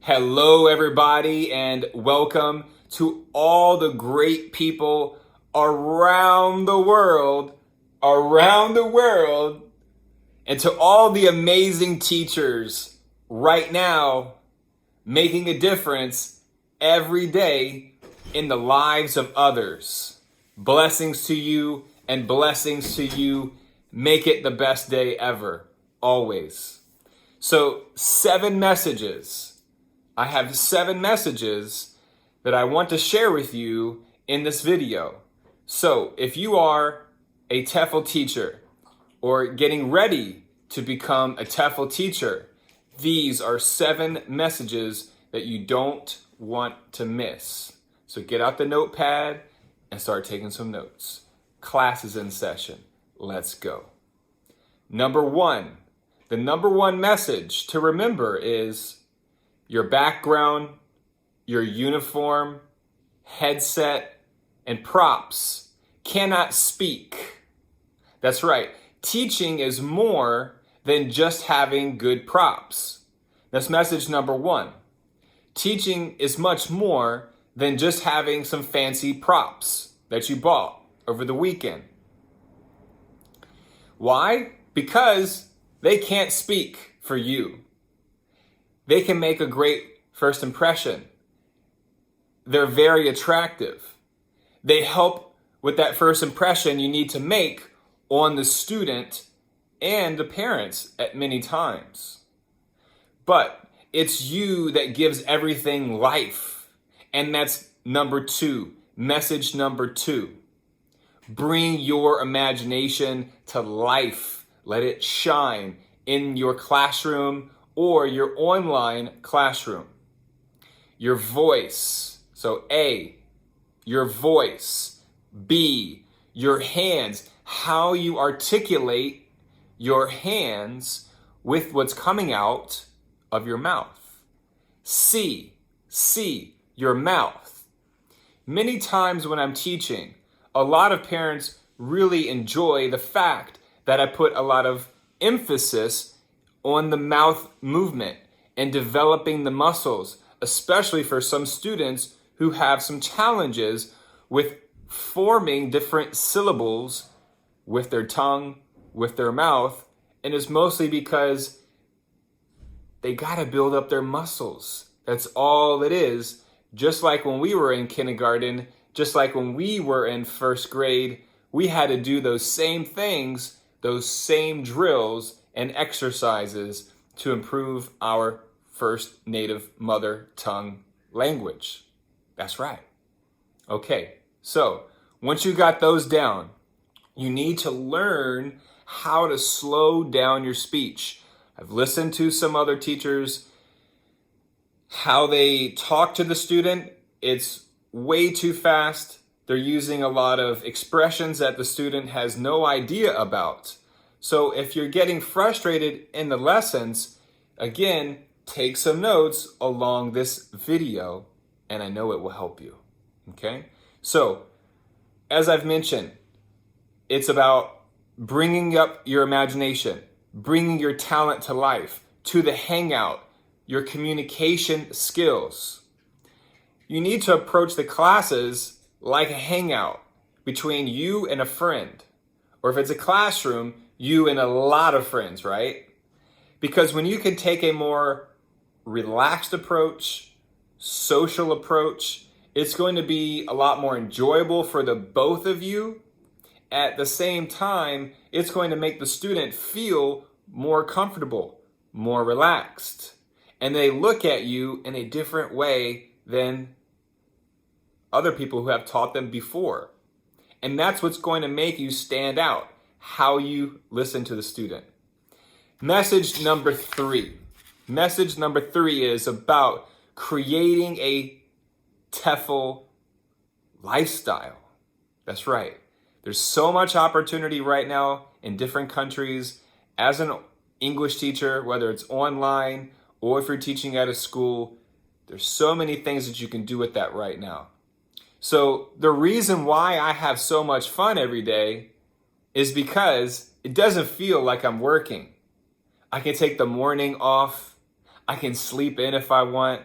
Hello, everybody, and welcome to all the great people around the world, and to all the amazing teachers right now making a difference every day in the lives of others. Blessings to you and blessings to you. Make it the best day ever, always. So, 7 messages. I have 7 messages that I want to share with you in this video. So if you are a TEFL teacher or getting ready to become a TEFL teacher, these are 7 messages that you don't want to miss. So get out the notepad and start taking some notes. Class is in session. Let's go. Number 1, the number 1 message to remember is your background, your uniform, headset, and props cannot speak. That's right. Teaching is more than just having good props. That's message number 1. Teaching is much more than just having some fancy props that you bought over the weekend. Why? Because they can't speak for you. They can make a great first impression. They're very attractive. They help with that first impression you need to make on the student and the parents at many times. But it's you that gives everything life. And that's number 2, message number 2. Bring your imagination to life. Let it shine in your classroom or your online classroom. Your voice. So A, your voice. B, your hands. How you articulate your hands with what's coming out of your mouth. C, your mouth. Many times when I'm teaching, a lot of parents really enjoy the fact that I put a lot of emphasis on the mouth movement and developing the muscles, especially for some students who have some challenges with forming different syllables with their tongue, with their mouth, and it's mostly because they gotta build up their muscles. That's all it is. Just like when we were in kindergarten, just like when we were in first grade, we had to do those same things, those same drills and exercises to improve our first native mother tongue language. That's right. Okay, so once you got those down, you need to learn how to slow down your speech. I've listened to some other teachers, how they talk to the student. It's way too fast. They're using a lot of expressions that the student has no idea about. So if you're getting frustrated in the lessons, again, take some notes along this video, and I know it will help you, okay? So, as I've mentioned, it's about bringing up your imagination, bringing your talent to life, to the hangout, your communication skills. You need to approach the classes like a hangout between you and a friend. Or if it's a classroom, you and a lot of friends, right? Because when you can take a more relaxed approach, social approach, it's going to be a lot more enjoyable for the both of you. At the same time, it's going to make the student feel more comfortable, more relaxed. And they look at you in a different way than other people who have taught them before. And that's what's going to make you stand out, how you listen to the student. Message number 3. Message number 3 is about creating a TEFL lifestyle. That's right. There's so much opportunity right now in different countries as an English teacher, whether it's online or if you're teaching at a school. There's so many things that you can do with that right now. So the reason why I have so much fun every day is because it doesn't feel like I'm working. I can take the morning off. I can sleep in if I want.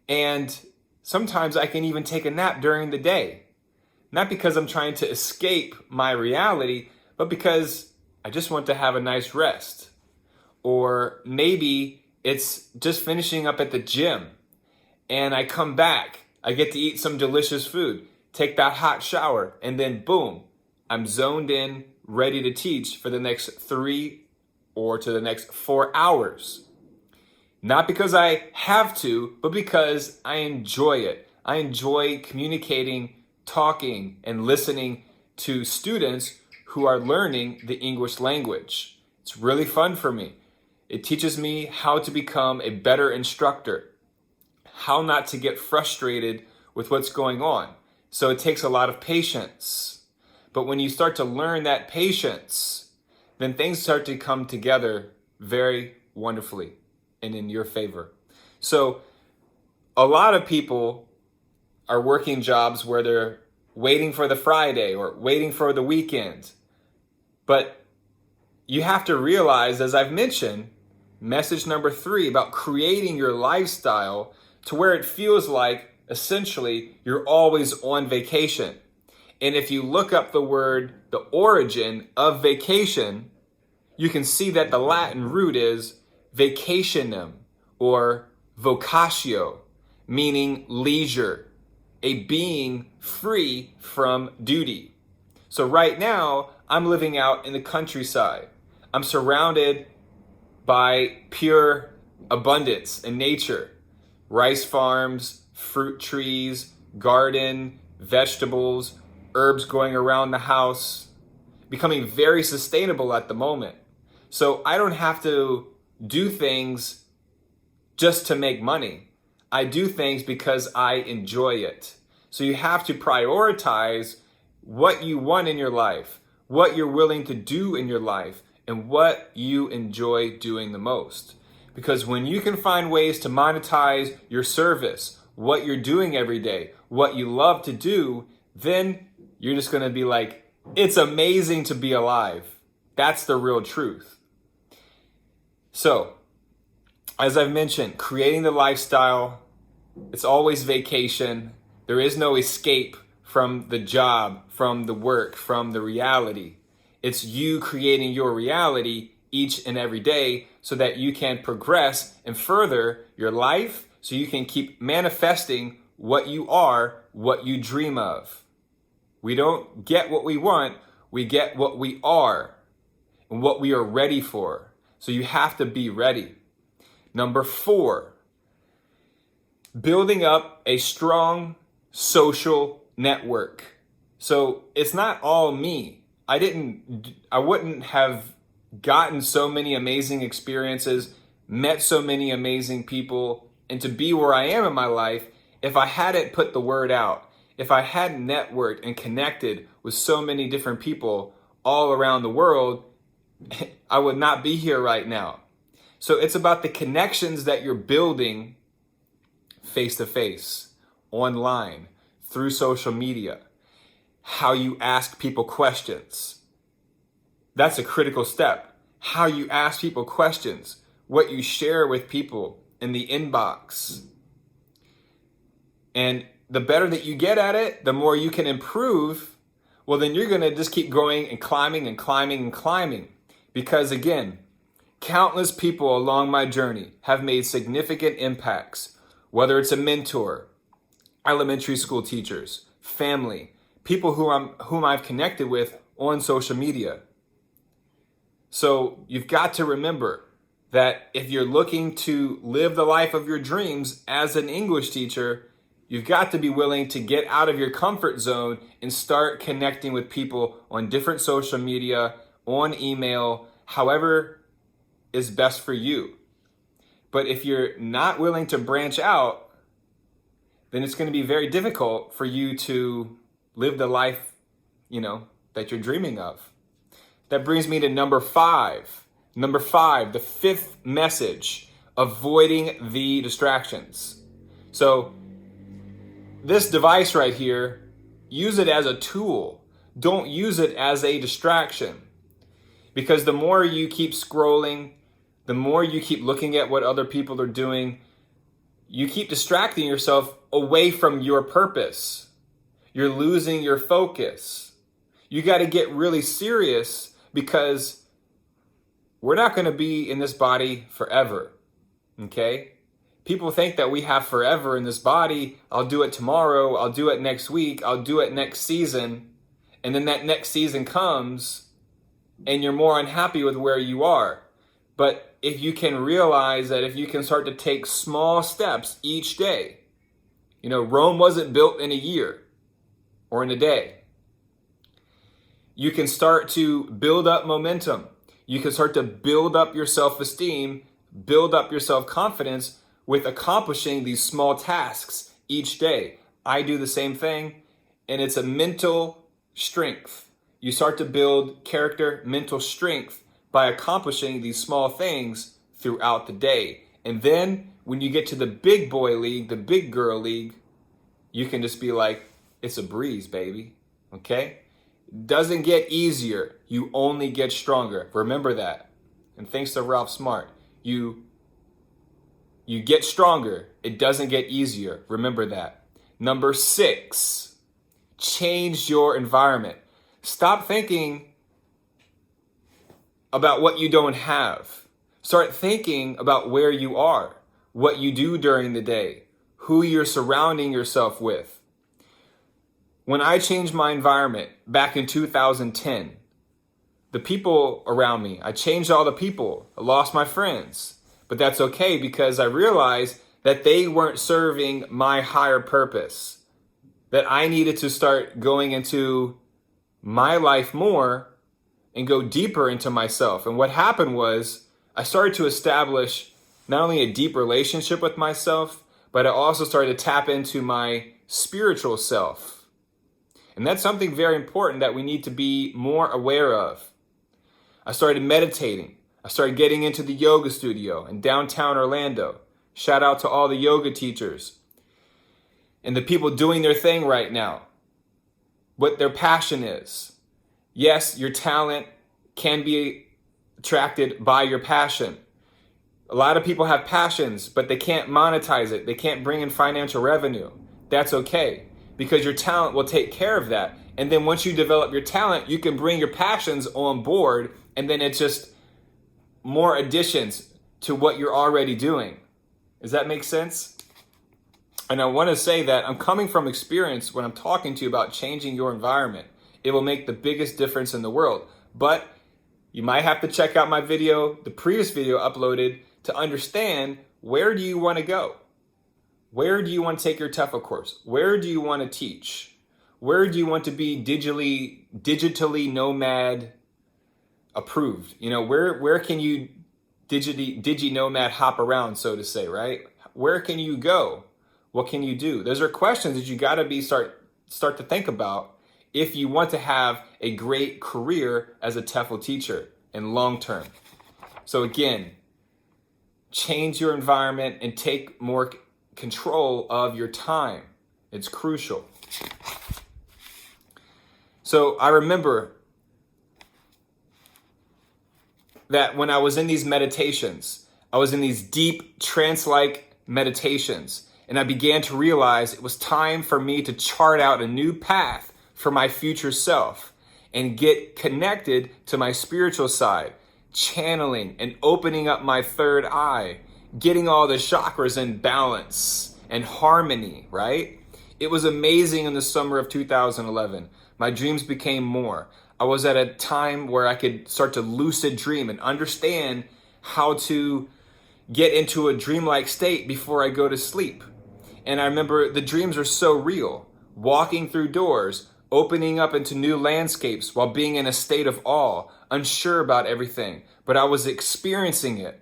And sometimes I can even take a nap during the day. Not because I'm trying to escape my reality, but because I just want to have a nice rest. Or maybe it's just finishing up at the gym and I come back, I get to eat some delicious food, take that hot shower, and then boom, I'm zoned in, ready to teach for the next 3 or to the next 4 hours. Not because I have to, but because I enjoy it. I enjoy communicating, talking, and listening to students who are learning the English language. It's really fun for me. It teaches me how to become a better instructor, how not to get frustrated with what's going on. So it takes a lot of patience. But when you start to learn that patience, then things start to come together very wonderfully and in your favor. So a lot of people are working jobs where they're waiting for the Friday or waiting for the weekend. But you have to realize, as I've mentioned, message number 3 about creating your lifestyle to where it feels like essentially you're always on vacation. And if you look up the origin of vacation, you can see that the Latin root is vacationem or vocatio, meaning leisure, a being free from duty. So right now, I'm living out in the countryside. I'm surrounded by pure abundance and nature. Rice farms, fruit trees, garden, vegetables, herbs growing around the house, becoming very sustainable at the moment. So I don't have to do things just to make money. I do things because I enjoy it. So you have to prioritize what you want in your life, what you're willing to do in your life, and what you enjoy doing the most. Because when you can find ways to monetize your service, what you're doing every day, what you love to do, then you're just going to be like, it's amazing to be alive. That's the real truth. So, as I've mentioned, creating the lifestyle, it's always vacation. There is no escape from the job, from the work, from the reality. It's you creating your reality each and every day so that you can progress and further your life, so you can keep manifesting what you are, what you dream of. We don't get what we want, we get what we are and what we are ready for. So you have to be ready. Number 4, building up a strong social network. So it's not all me. I wouldn't have gotten so many amazing experiences, met so many amazing people, and to be where I am in my life if I hadn't put the word out, if I hadn't networked and connected with so many different people all around the world, I would not be here right now. So it's about the connections that you're building face to face, online, through social media, how you ask people questions. That's a critical step. How you ask people questions, what you share with people in the inbox. And the better that you get at it, the more you can improve. Well, then you're going to just keep going and climbing and climbing and climbing. Because again, countless people along my journey have made significant impacts, whether it's a mentor, elementary school teachers, family, people whom I've connected with on social media. So you've got to remember that if you're looking to live the life of your dreams as an English teacher, you've got to be willing to get out of your comfort zone and start connecting with people on different social media, on email, however is best for you. But if you're not willing to branch out, then it's going to be very difficult for you to live the life, that you're dreaming of. That brings me to number 5. Number 5, the 5th message, avoiding the distractions. So this device right here, use it as a tool. Don't use it as a distraction. Because the more you keep scrolling, the more you keep looking at what other people are doing, You keep distracting yourself away from your purpose. You're losing your focus. You got to get really serious, because we're not going to be in this body forever. Okay? People think that we have forever in this body. I'll do it tomorrow. I'll do it next week. I'll do it next season. And then that next season comes and you're more unhappy with where you are. But if you can realize that if you can start to take small steps each day, Rome wasn't built in a year or in a day. You can start to build up momentum. You can start to build up your self-esteem, build up your self-confidence with accomplishing these small tasks each day. I do the same thing, and it's a mental strength. You start to build character, mental strength by accomplishing these small things throughout the day. And then when you get to the big boy league, the big girl league, you can just be like, it's a breeze, baby. Okay? Doesn't get easier. You only get stronger. Remember that. And thanks to Ralph Smart, you get stronger. It doesn't get easier. Remember that. Number 6, change your environment. Stop thinking about what you don't have. Start thinking about where you are, what you do during the day, who you're surrounding yourself with. When I changed my environment back in 2010, the people around me, I changed all the people. I lost my friends. But that's okay, because I realized that they weren't serving my higher purpose. That I needed to start going into my life more and go deeper into myself. And what happened was I started to establish not only a deep relationship with myself, but I also started to tap into my spiritual self. And that's something very important that we need to be more aware of. I started meditating. I started getting into the yoga studio in downtown Orlando. Shout out to all the yoga teachers and the people doing their thing right now. What their passion is. Yes, your talent can be attracted by your passion. A lot of people have passions, but they can't monetize it. They can't bring in financial revenue. That's okay, because your talent will take care of that. And then once you develop your talent, you can bring your passions on board, and then it's just more additions to what you're already doing. Does that make sense? And I want to say that I'm coming from experience when I'm talking to you about changing your environment. It will make the biggest difference in the world. But you might have to check out my video, the previous video uploaded, to understand, where do you want to go? Where do you want to take your TEFL course? Where do you want to teach? Where do you want to be digitally nomad approved? Where can you digi nomad hop around, so to say, right? Where can you go? What can you do? Those are questions that you got to start to think about if you want to have a great career as a TEFL teacher in long term. So again, change your environment and take more control of your time. It's crucial. So I remember that when I was in these meditations, I was in these deep trance-like meditations, and I began to realize it was time for me to chart out a new path for my future self and get connected to my spiritual side, channeling and opening up my third eye, getting all the chakras in balance and harmony, right? It was amazing in the summer of 2011. My dreams became more. I was at a time where I could start to lucid dream and understand how to get into a dreamlike state before I go to sleep. And I remember the dreams were so real. Walking through doors, opening up into new landscapes while being in a state of awe, unsure about everything, but I was experiencing it.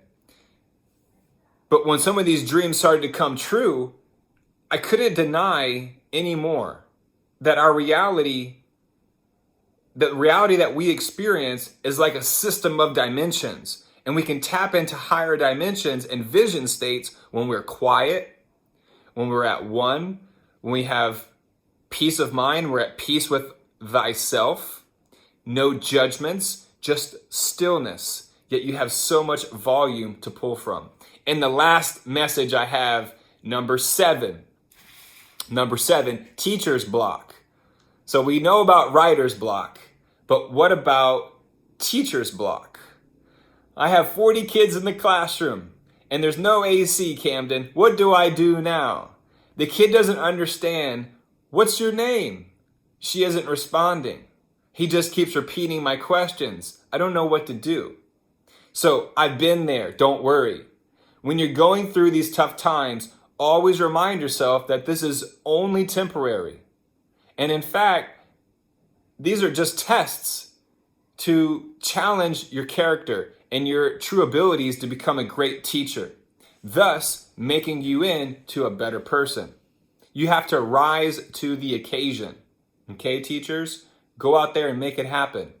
But when some of these dreams started to come true, I couldn't deny anymore that the reality that we experience is like a system of dimensions, and we can tap into higher dimensions and vision states when we're quiet, when we're at one, when we have peace of mind, we're at peace with thyself, no judgments, just stillness, yet you have so much volume to pull from. And the last message I have, Number seven, teacher's block. So we know about writer's block, but what about teacher's block? I have 40 kids in the classroom and there's no AC, Camden. What do I do now? The kid doesn't understand. What's your name? She isn't responding. He just keeps repeating my questions. I don't know what to do. So I've been there. Don't worry. When you're going through these tough times, always remind yourself that this is only temporary. And in fact, these are just tests to challenge your character and your true abilities to become a great teacher, thus making you into a better person. You have to rise to the occasion. Okay, teachers? Go out there and make it happen.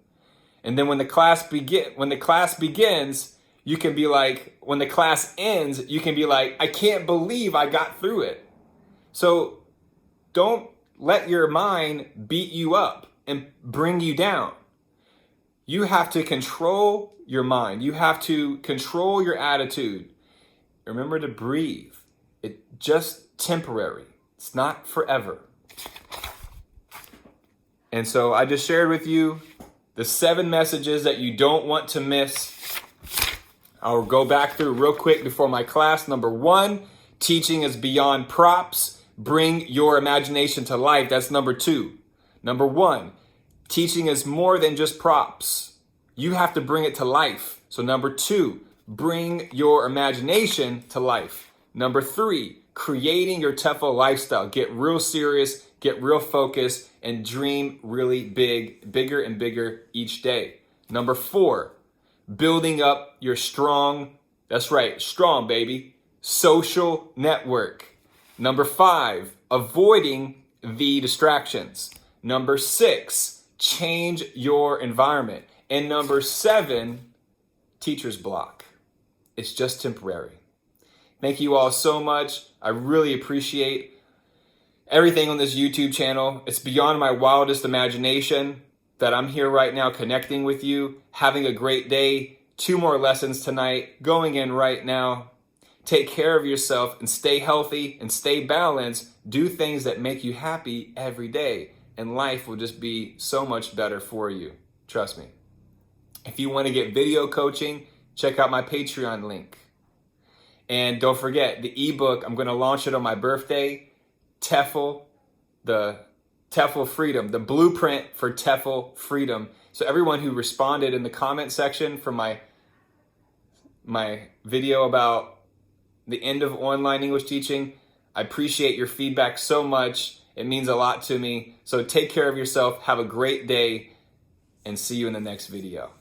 And then when the class begins, you can be like, when the class ends, you can be like, I can't believe I got through it. So don't let your mind beat you up and bring you down. You have to control your mind. You have to control your attitude. Remember to breathe. It's just temporary. It's not forever. And so I just shared with you the 7 messages that you don't want to miss. I'll go back through real quick before my class. Number 1, teaching is beyond props. Bring your imagination to life. That's number 2. Number 1, teaching is more than just props. You have to bring it to life. So number 2, bring your imagination to life. Number 3, creating your TEFL lifestyle. Get real serious, get real focused, and dream really big, bigger and bigger each day. Number 4, building up your strong, that's right, strong baby, social network. Number 5, avoiding the distractions. Number 6, change your environment. And number 7, teacher's block. It's just temporary. Thank you all so much. I really appreciate everything on this YouTube channel. It's beyond my wildest imagination that I'm here right now connecting with you, having a great day. 2 more lessons tonight, going in right now. Take care of yourself and stay healthy and stay balanced. Do things that make you happy every day, and life will just be so much better for you. Trust me. If you want to get video coaching, check out my Patreon link. And don't forget, the ebook, I'm going to launch it on my birthday. TEFL, the TEFL Freedom, the blueprint for TEFL Freedom. So everyone who responded in the comment section for my video about the end of online English teaching, I appreciate your feedback so much. It means a lot to me. So take care of yourself, have a great day, and see you in the next video.